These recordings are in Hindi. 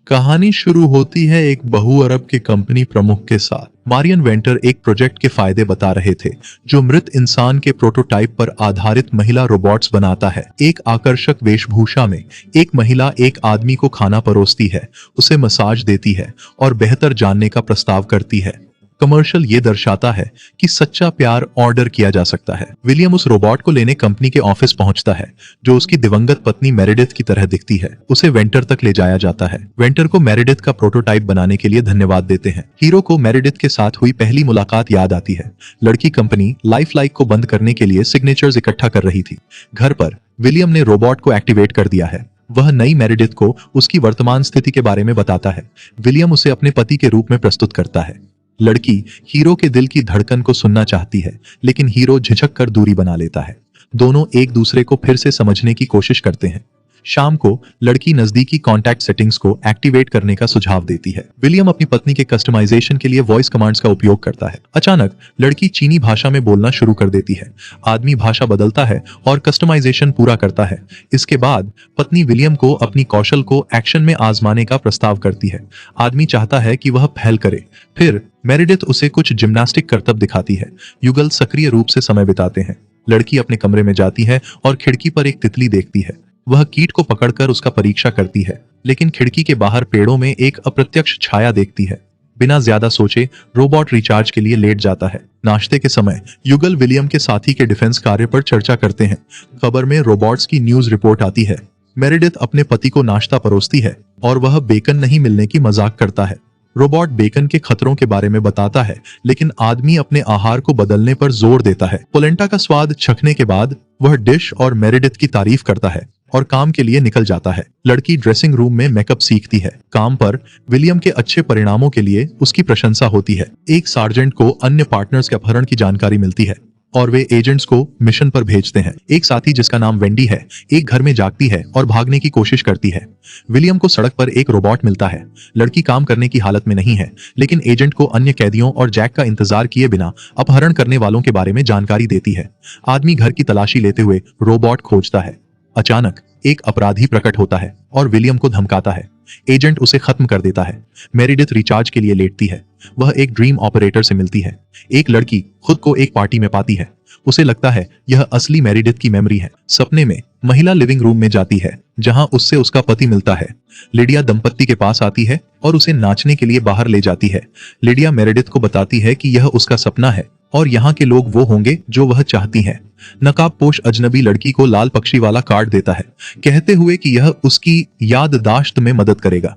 कहानी शुरू होती है एक बहु अरब के कंपनी प्रमुख के साथ। मारियन वेंटर एक प्रोजेक्ट के फायदे बता रहे थे, जो मृत इंसान के प्रोटोटाइप पर आधारित महिला रोबोट्स बनाता है। एक आकर्षक वेशभूषा में एक महिला एक आदमी को खाना परोसती है, उसे मसाज देती है और बेहतर जानने का प्रस्ताव करती है। कमर्शियल ये दर्शाता है कि सच्चा प्यार ऑर्डर किया जा सकता है। विलियम उस रोबोट को लेने कंपनी के ऑफिस पहुंचता है, जो उसकी दिवंगत पत्नी मेरेडिथ की तरह दिखती है। उसे वेंटर तक ले जाया जाता है। वेंटर को मेरेडिथ का प्रोटोटाइप बनाने के लिए धन्यवाद देते हैं। हीरो को मेरेडिथ के साथ हुई पहली मुलाकात याद आती है। लड़की कंपनी लाइफलाइक को बंद करने के लिए सिग्नेचर्स इकट्ठा कर रही थी। घर पर विलियम ने रोबोट को एक्टिवेट कर दिया है। वह नई मेरेडिथ को उसकी वर्तमान स्थिति के बारे में बताता है। विलियम उसे अपने पति के रूप में प्रस्तुत करता है। लड़की हीरो के दिल की धड़कन को सुनना चाहती है, लेकिन हीरो झिझक कर दूरी बना लेता है। दोनों एक दूसरे को फिर से समझने की कोशिश करते हैं। शाम को लड़की नजदीकी कॉन्टैक्ट सेटिंग्स को एक्टिवेट करने का सुझाव देती है। विलियम अपनी पत्नी के कस्टमाइजेशन के लिए वॉइस कमांड्स का उपयोग करता है। अचानक लड़की चीनी भाषा में बोलना शुरू कर देती है। आदमी भाषा बदलता है और कस्टमाइजेशन पूरा करता है। इसके बाद पत्नी विलियम को अपनी कौशल को एक्शन में आजमाने का प्रस्ताव करती है। आदमी चाहता है कि वह पहल करे। फिर मेरेडिथ उसे कुछ जिम्नास्टिक करतब दिखाती है। युगल सक्रिय रूप से समय बिताते हैं। लड़की अपने कमरे में जाती है और खिड़की पर एक तितली देखती है। वह कीट को पकड़कर उसका परीक्षा करती है, लेकिन खिड़की के बाहर पेड़ों में एक अप्रत्यक्ष छाया देखती है। बिना ज्यादा सोचे रोबोट रिचार्ज के लिए लेट जाता है। नाश्ते के समय युगल विलियम के साथी के डिफेंस कार्य पर चर्चा करते हैं। खबर में रोबोट्स की न्यूज रिपोर्ट आती है। मेरेडिथ अपने पति को नाश्ता परोसती है और वह बेकन नहीं मिलने की मजाक करता है। रोबोट बेकन के खतरों के बारे में बताता है, लेकिन आदमी अपने आहार को बदलने पर जोर देता है। पोलेंटा का स्वाद चखने के बाद वह डिश और मेरेडिथ की तारीफ करता है और काम के लिए निकल जाता है। लड़की ड्रेसिंग रूम में मेकअप सीखती है। काम पर विलियम के अच्छे परिणामों के लिए उसकी प्रशंसा होती है। एक सार्जेंट को अन्य पार्टनर्स के अपहरण की जानकारी मिलती है और वे एजेंट्स को मिशन पर भेजते हैं। एक साथी जिसका नाम वेंडी है, एक घर में जागती है और भागने की कोशिश करती है। विलियम को सड़क पर एक रोबोट मिलता है। लड़की काम करने की हालत में नहीं है, लेकिन एजेंट को अन्य कैदियों और जैक का इंतजार किए बिना अपहरण करने वालों के बारे में जानकारी देती है। आदमी घर की तलाशी लेते हुए रोबोट खोजता है। अचानक एक अपराधी प्रकट होता है और विलियम को धमकाता है। एजेंट उसे खत्म कर देता है। मेरेडिथ रिचार्ज के लिए लेटती है। वह एक ड्रीम ऑपरेटर से मिलती है। एक लड़की खुद को एक पार्टी में पाती है। उसे लगता है यह असली मेरेडिथ की मेमोरी है। सपने में महिला लिविंग रूम में जाती है, जहां उससे उसका पति मिलता है। लिडिया दंपत्ति के पास आती है और उसे नाचने के लिए बाहर ले जाती है। लिडिया मेरेडिथ को बताती है कि यह उसका सपना है और यहाँ के लोग वो होंगे जो वह चाहती है। नकाबपोश अजनबी लड़की को लाल पक्षी वाला कार्ड देता है, कहते हुए कि यह उसकी याददाश्त में मदद करेगा।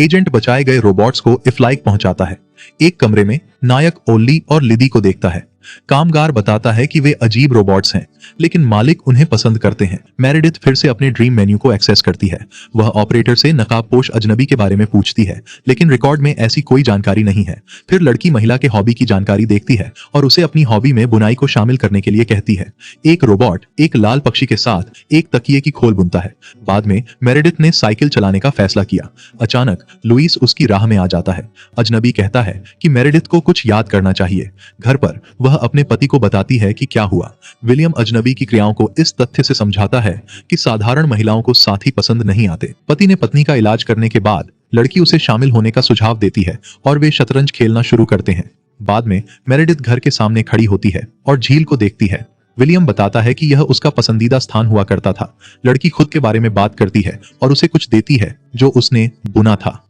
एजेंट बचाए गए रोबोट्स को इफ्लाइक पहुंचाता है। एक कमरे में नायक ओल्ली और लिदी को देखता है। कामगार बताता है कि वे अजीब रोबोट्स हैं, लेकिन मालिक उन्हें पसंद करते हैं। मेरेडिथ फिर से अपने ड्रीम मेन्यू को एक्सेस करती है। वह ऑपरेटर से नकाबपोश अजनबी के बारे में पूछती है, लेकिन रिकॉर्ड में ऐसी कोई जानकारी नहीं है। फिर लड़की महिला के हॉबी की जानकारी देखती है और उसे अपनी हॉबी में बुनाई को शामिल करने के लिए कहती है। एक रोबोट एक लाल पक्षी के साथ एक तकिए की खोल बुनता है। बाद में मेरेडिथ ने साइकिल चलाने का फैसला किया। अचानक लुइस उसकी राह में आ जाता है। अजनबी कहता है कि मेरेडिथ को कुछ याद करना चाहिए। घर पर वह अपने पति को बताती है कि क्या हुआ। विलियम अजनबी की क्रियाओं को इस तथ्य से समझाता है कि साधारण महिलाओं को साथी पसंद नहीं आते। पति ने पत्नी का इलाज करने के बाद लड़की उसे शामिल होने का सुझाव देती है और वे शतरंज खेलना शुरू करते हैं। बाद में मेरेडिथ घर के सामने खड़ी होती है और झील को देखती है। विलियम बताता है कि यह उसका पसंदीदा स्थान हुआ करता था। लड़की खुद के बारे में बात करती है और उसे कुछ देती है जो उसने बुना था।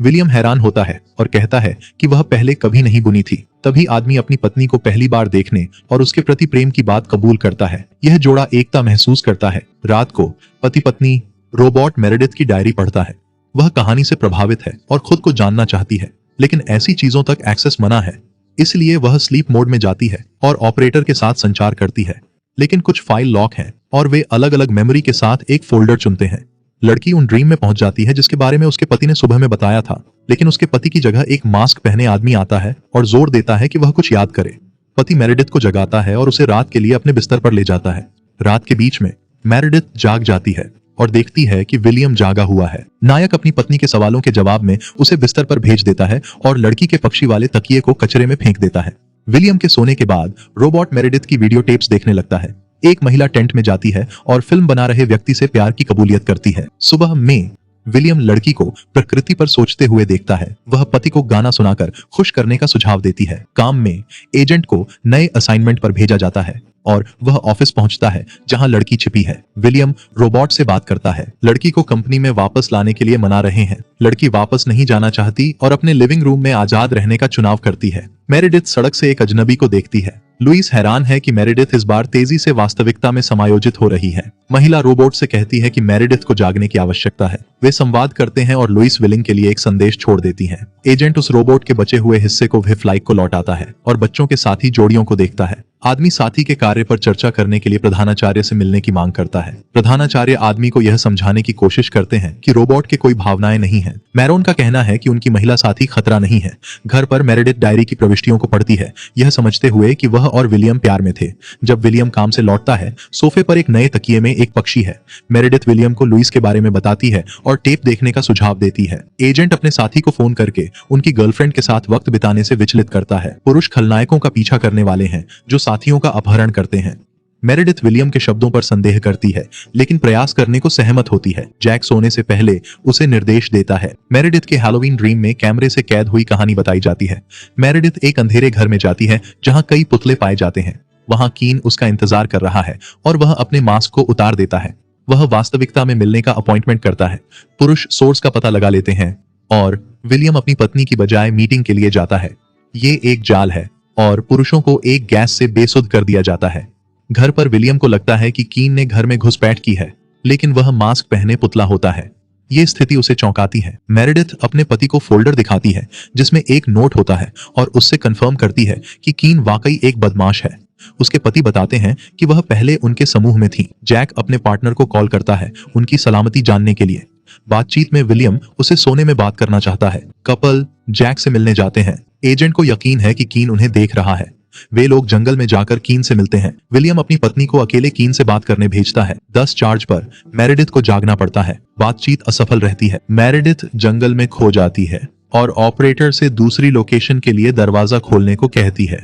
विलियम हैरान होता है और कहता है कि वह पहले कभी नहीं बुनी थी। तभी आदमी अपनी पत्नी को पहली बार देखने और उसके प्रति प्रेम की बात कबूल करता है। यह जोड़ा एकता महसूस करता है। रात को पति पत्नी रोबोट मेरेडिथ की डायरी पढ़ता है। वह कहानी से प्रभावित है और खुद को जानना चाहती है, लेकिन ऐसी चीजों तक एक्सेस मना है। इसलिए वह स्लीप मोड में जाती है और ऑपरेटर के साथ संचार करती है, लेकिन कुछ फाइल लॉक हैं और वे अलग अलग मेमोरी के साथ एक फोल्डर चुनते हैं। लड़की उन ड्रीम में पहुंच जाती है जिसके बारे में उसके पति ने सुबह में बताया था, लेकिन उसके पति की जगह एक मास्क पहने आदमी आता है और जोर देता है कि वह कुछ याद करे। पति मेरेडिथ को जगाता है और उसे रात के लिए अपने बिस्तर पर ले जाता है। रात के बीच में मेरेडिथ जाग जाती है और देखती है कि विलियम जागा हुआ है। नायक अपनी पत्नी के सवालों के जवाब में उसे बिस्तर पर भेज देता है और लड़की के पक्षी वाले तकिए को कचरे में फेंक देता है। विलियम के सोने के बाद रोबोट मेरेडिथ की वीडियो टेप्स देखने लगता है। एक महिला टेंट में जाती है और फिल्म बना रहे व्यक्ति से प्यार की कबूलियत करती है। सुबह में विलियम लड़की को प्रकृति पर सोचते हुए देखता है। वह पति को गाना सुनाकर खुश करने का सुझाव देती है। काम में एजेंट को नए असाइनमेंट पर भेजा जाता है और वह ऑफिस पहुंचता है जहां लड़की छिपी है। विलियम रोबोट से बात करता है। लड़की को कंपनी में वापस लाने के लिए मना रहे हैं। लड़की वापस नहीं जाना चाहती और अपने लिविंग रूम में आजाद रहने का चुनाव करती है। मेरेडिथ सड़क से एक अजनबी को देखती है। लुइस हैरान है कि मेरेडिथ इस बार तेजी से वास्तविकता में समायोजित हो रही है। महिला रोबोट से कहती है कि मेरेडिथ को जागने की आवश्यकता है। वे संवाद करते हैं और लुइस विलिंग के लिए एक संदेश छोड़ देती है। एजेंट उस रोबोट के बचे हुए हिस्से को विफ्लाइक को लौटाता है और बच्चों के साथी जोड़ियों को देखता है। आदमी साथी के कार्य पर चर्चा करने के लिए प्रधानाचार्य से मिलने की मांग करता है। प्रधानाचार्य आदमी को यह समझाने की कोशिश करते हैं कि रोबोट के कोई भावनाएं नहीं हैं। मैरोन का कहना है कि उनकी महिला साथी खतरा नहीं है। घर पर मेरेडिथ डायरी की प्रविष्टियों को पढ़ती है, यह समझते हुए कि वह और विलियम प्यार में थे। जब विलियम काम से लौटता है, सोफे पर एक नए तकिए में एक पक्षी है। मेरेडिथ विलियम को लुइस के बारे में बताती है और टेप देखने का सुझाव देती है। एजेंट अपने साथी को फोन करके उनकी गर्लफ्रेंड के साथ वक्त बिताने से विचलित करता है। पुरुष खलनायकों का पीछा करने वाले हैं जो साथियों का अपहरण करते हैं। मेरेडिथ विलियम के शब्दों पर संदेह करती है, लेकिन प्रयास करने को सहमत होती है। जैक सोने से पहले उसे निर्देश देता है। मेरेडिथ के हैलोवीन ड्रीम में कैमरे से कैद हुई कहानी बताई जाती है। मेरेडिथ एक अंधेरे घर में जाती है जहां कई पुतले पाए जाते हैं। वहां कीन उसका इंतजार कर रहा है और वह अपने मास्क को उतार देता है। वह वास्तविकता में मिलने का अपॉइंटमेंट करता है। पुरुष सोर्स का पता लगा लेते हैं और विलियम अपनी पत्नी की बजाय मीटिंग के लिए जाता है। ये एक जाल है और पुरुषों को एक गैस से बेसुध कर दिया जाता है। घर पर विलियम को लगता है कि कीन ने घर में घुसपैठ की है, लेकिन वह मास्क पहने पुतला होता है। ये स्थिति उसे चौंकाती है। मेरेडिथ अपने पति को फोल्डर दिखाती है जिसमें एक नोट होता है और उससे कंफर्म करती है कि कीन वाकई एक बदमाश है। उसके पति बताते हैं कि वह पहले उनके समूह में थी। जैक अपने पार्टनर को कॉल करता है उनकी सलामती जानने के लिए। बातचीत में विलियम उसे सोने में बात करना चाहता है। कपल जैक से मिलने जाते हैं। एजेंट को यकीन है कि कीन उन्हें देख रहा है। वे लोग जंगल में जाकर कीन से मिलते हैं। विलियम अपनी पत्नी को अकेले कीन से बात करने भेजता है। 10 चार्ज पर मेरेडिथ को जागना पड़ता है। बातचीत असफल रहती है। मेरेडिथ जंगल में खो जाती है और ऑपरेटर से दूसरी लोकेशन के लिए दरवाजा खोलने को कहती है।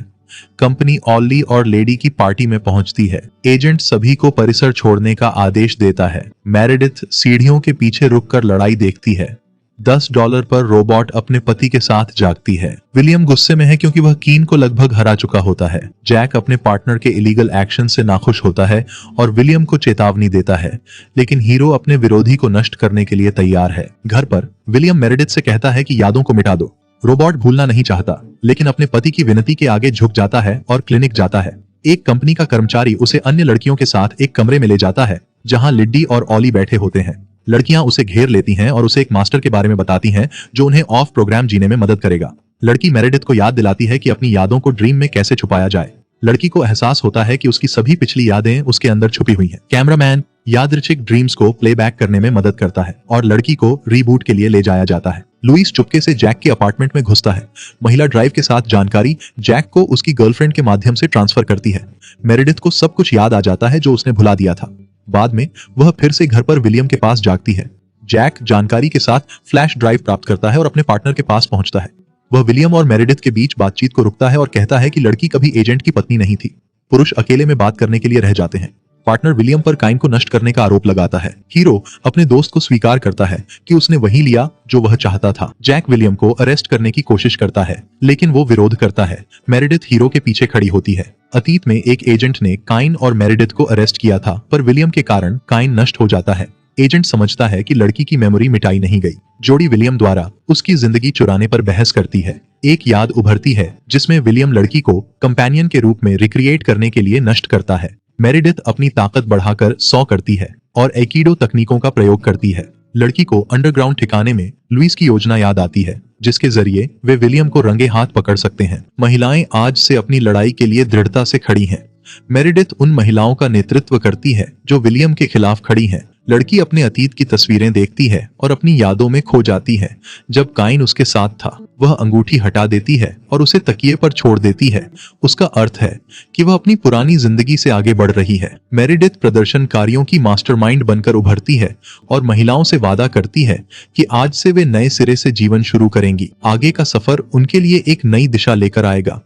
कंपनी ऑली और लेडी की पार्टी में पहुंचती है। एजेंट सभी को परिसर छोड़ने का आदेश देता है। मेरेडिथ सीढ़ियों के पीछे रुककर लड़ाई देखती है। $10 पर रोबोट अपने पति के साथ जागती है। विलियम गुस्से में है क्योंकि वह कीन को लगभग हरा चुका होता है। जैक अपने पार्टनर के इलीगल एक्शन से नाखुश होता है और विलियम को चेतावनी देता है, लेकिन हीरो अपने विरोधी को नष्ट करने के लिए तैयार है। घर पर विलियम मेरेडिथ से कहता है कि यादों को मिटा दो। रोबोट भूलना नहीं चाहता, लेकिन अपने पति की विनती के आगे झुक जाता है और क्लिनिक जाता है। एक कंपनी का कर्मचारी उसे अन्य लड़कियों के साथ एक कमरे में ले जाता है जहां लिड्डी और ऑली बैठे होते हैं। लड़कियां उसे घेर लेती हैं और उसे एक मास्टर के बारे में बताती हैं जो उन्हें ऑफ प्रोग्राम जीने में मदद करेगा। लड़की मेरेडिथ को याद दिलाती है कि अपनी यादों को ड्रीम में कैसे छुपाया जाए। लड़की को एहसास होता है कि उसकी सभी पिछली यादें उसके अंदर छुपी हुई हैं। कैमरामैन यादृच्छिक ड्रीम्स को प्लेबैक करने में मदद करता है और लड़की को रीबूट के लिए ले जाया जाता है। लुइस चुपके से जैक के अपार्टमेंट में घुसता है। महिला ड्राइव के साथ जानकारी जैक को उसकी गर्लफ्रेंड के माध्यम से ट्रांसफर करती है। मेरेडिथ को सब कुछ याद आ जाता है जो उसने भुला दिया था। बाद में वह फिर से घर पर विलियम के पास जागती है। जैक जानकारी के साथ फ्लैश ड्राइव प्राप्त करता है और अपने पार्टनर के पास पहुंचता है। वह विलियम और मेरेडिथ के बीच बातचीत को रुकता है और कहता है कि लड़की कभी एजेंट की पत्नी नहीं थी। पुरुष अकेले में बात करने के लिए रह जाते हैं। पार्टनर विलियम पर काइन को नष्ट करने का आरोप लगाता है। हीरो अपने दोस्त को स्वीकार करता है कि उसने वही लिया जो वह चाहता था। जैक विलियम को अरेस्ट करने की कोशिश करता है, लेकिन वो विरोध करता है। मेरेडिथ हीरो के पीछे खड़ी होती है। अतीत में एक एजेंट ने काइन और मेरेडिथ को अरेस्ट किया था, पर विलियम के कारण काइन नष्ट हो जाता है। एजेंट समझता है कि लड़की की मेमोरी मिटाई नहीं गई। जोड़ी विलियम द्वारा उसकी जिंदगी चुराने पर बहस करती है। एक याद उभरती है जिसमें विलियम लड़की को कंपेनियन के रूप में रिक्रिएट करने के लिए नष्ट करता है। मेरेडिथ अपनी ताकत बढ़ाकर 100 करती है और एकिडो तकनीकों का प्रयोग करती है। लड़की को अंडरग्राउंड ठिकाने में लुइस की योजना याद आती है, जिसके जरिए वे विलियम को रंगे हाथ पकड़ सकते हैं। महिलाएं आज से अपनी लड़ाई के लिए दृढ़ता से खड़ी हैं। मेरेडिथ उन महिलाओं का नेतृत्व करती है जो विलियम के खिलाफ खड़ी हैं। लड़की अपने अतीत की तस्वीरें देखती है और अपनी यादों में खो जाती है। जब काइन उसके साथ था, वह अंगूठी हटा देती है और उसे तकिए पर छोड़ देती है। उसका अर्थ है कि वह अपनी पुरानी जिंदगी से आगे बढ़ रही है। मेरेडिथ प्रदर्शनकारियों की मास्टरमाइंड बनकर उभरती है और महिलाओं से वादा करती है कि आज से वे नए सिरे से जीवन शुरू करेंगी। आगे का सफर उनके लिए एक नई दिशा लेकर आएगा।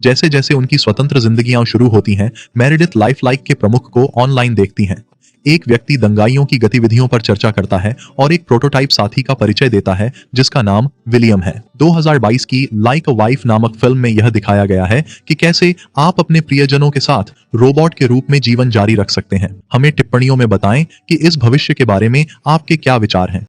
जैसे जैसे उनकी स्वतंत्र जिंदगियां शुरू होती हैं, मेरेडिथ लाइफलाइक के प्रमुख को ऑनलाइन देखती हैं। एक व्यक्ति दंगाइयों की गतिविधियों पर चर्चा करता है और एक प्रोटोटाइप साथी का परिचय देता है जिसका नाम विलियम है। 2022 की लाइक अ वाइफ नामक फिल्म में यह दिखाया गया है कि कैसे आप अपने प्रियजनों के साथ रोबोट के रूप में जीवन जारी रख सकते हैं। हमें टिप्पणियों में बताएं कि इस भविष्य के बारे में आपके क्या विचार हैं।